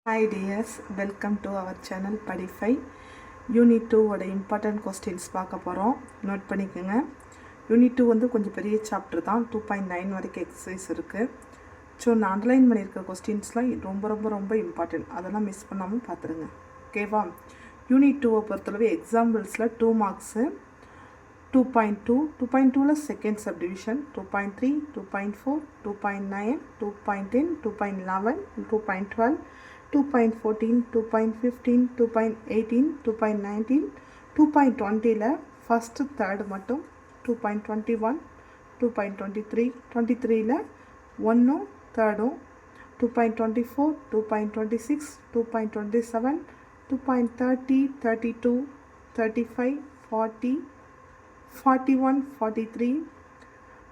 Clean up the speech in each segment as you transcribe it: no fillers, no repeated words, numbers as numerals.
Hi dears, welcome to our channel Padify. Unit 2 ஓட important questions பார்க்க போகிறோம். Note பண்ணிக்கோங்க. Unit 2 வந்து கொஞ்சம் பெரிய சாப்டர் தான். 2.9 வரைக்கும் எக்ஸசைஸ் இருக்குது. ஸோ நான் அண்டர்லைன் பண்ணியிருக்க கொஸ்டின்ஸ்லாம் ரொம்ப இம்பார்ட்டன்ட். அதெல்லாம் மிஸ் பண்ணாமல் பார்த்துருங்க. ஓகேவா? Unit 2 பொறுத்தளவு எக்ஸாம்பிள்ஸில் 2 marks, 2.2, 2.2ல second subdivision, 2.3, 2.4, 2.9, 2.10, 2.11, 2.12, 2.14, 2.15, 2.18, 2.19, 2.20ல first third மட்டும், 2.21, 2.23, 23ல ஒன்றும் தேர்டும், 2.24, 2.26, 2.27, 2.30, 32, 35, 40, 41, 43,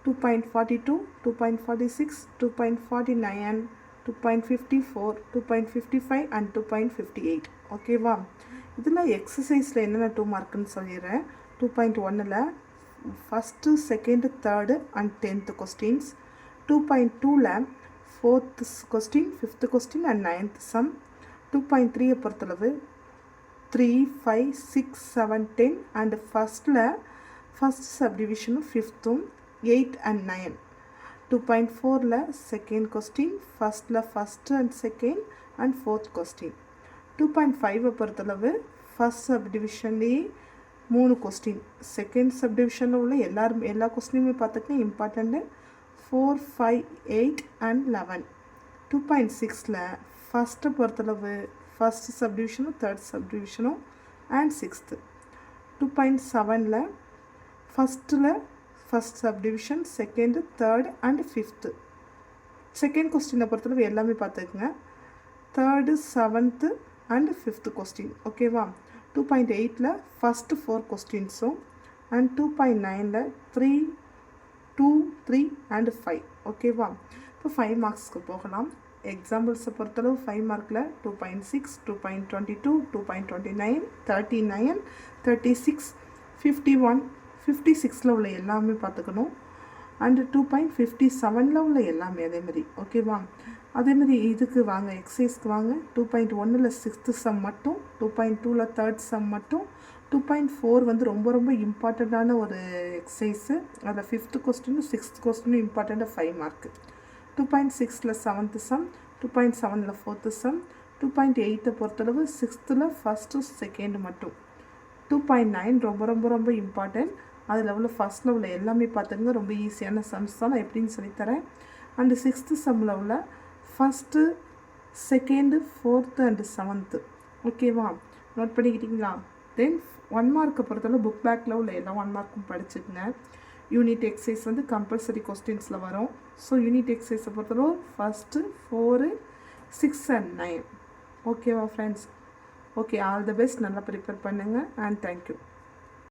2.42, 2.46, 2.49, 2.54, 2.55 and 2.58. ஓகேவா? இதில் எக்ஸசைஸில் என்னென்ன 2 மார்க்குன்னு சொல்லிடுறேன். 2.1ல் first second third and 10th questions, 2.2ல் 4th question, 5th question and 9th sum, 2.3 பொறுத்தளவு 3, 5, 6, 7, 10 அண்ட் ஃபஸ்ட்டில் ஃபஸ்ட் சப்டிவிஷனும் 5th, 8 and 9. 2.4ல செகண்ட் கொஸ்டின், ஃபஸ்ட்டில் first and second and 4th question. 2.5 பொறுத்தளவு ஃபஸ்ட் சப்டிவிஷன்லேயே 3 கொஸ்டின், செகண்ட் சப்டிவிஷனில் உள்ள எல்லா கொஸ்டினுமே பார்த்துக்கிட்டே இம்பார்ட்டண்ட்டு 4, 5, 8 and 11. 2.6ல் ஃபஸ்ட்டு பொறுத்தளவு ஃபஸ்ட் சப்டிவிஷனும் தேர்ட் சப்டிவிஷனும் அண்ட் 6th. 2.7ல் ஃபஸ்ட்டில் first subdivision, second, third and 5th. Second கொஸ்டினை பொறுத்தளவு எல்லாமே பார்த்துக்குங்க. Third, 7th and 5th question. ஓகேவா? 2.8ல் ஃபஸ்ட்டு 4 கொஸ்டின்ஸும் அண்ட் 2.9ல் 3, 2, 3 அண்ட் 5. ஓகேவா? இப்போ 5 மார்க்ஸ்க்கு போகலாம். எக்ஸாம்பிள்ஸை பொறுத்தளவு 5 மார்க்கில் 2.6, 2.22, 2.29, 39, 36, 51, 56ல் உள்ள எல்லாமே பார்த்துக்கணும். அண்டு 2.57ல் உள்ள எல்லாமே அதேமாதிரி. ஓகேவா? அதேமாதிரி இதுக்கு வாங்க, எக்ஸசைஸ்க்கு வாங்க. 2.1ல் 6th சம் மட்டும், 2.2ல் 3rd சம் மட்டும், 2.4 வந்து ரொம்ப இம்பார்ட்டண்ட்டான ஒரு எக்ஸசைஸு. அதில் 5th கொஸ்டினும் 6th கொஸ்டினும் இம்பார்ட்டண்ட்டாக 5 மார்க்கு. 2.6ல் 7th சம், 2.7ல் 4th சம், 2.8 பொறுத்தளவு 6th ஃபஸ்ட்டு செகண்டு மட்டும். 2.9 ரொம்ப இம்பார்ட்டன்ட். அதில் உள்ள ஃபஸ்ட்டில் உள்ள எல்லாமே பார்த்துங்க. ரொம்ப ஈஸியான சம்ஸ் தான், நான் எப்படின்னு சொல்லித்தரேன். அண்டு 6th சம்மில் உள்ள first second 4th and 7th. ஓகேவா? நோட் பண்ணிக்கிட்டிங்களா? தென் 1 மார்க்கை பொறுத்தளவு புக் பேக்கில் உள்ள எல்லா 1 மார்க்கும் படிச்சுக்குங்க. யூனிட் எக்ஸசைஸ் வந்து கம்பல்சரி கொஸ்டின்ஸில் வரும். ஸோ யூனிட் எக்ஸசைஸை பொறுத்தளவு ஃபஸ்ட்டு 4, 6 and 9. ஓகேவா friends? Okay, all the best. நல்லா ப்ரிப்பேர் பண்ணுங்கள் அண்ட் தேங்க்யூ.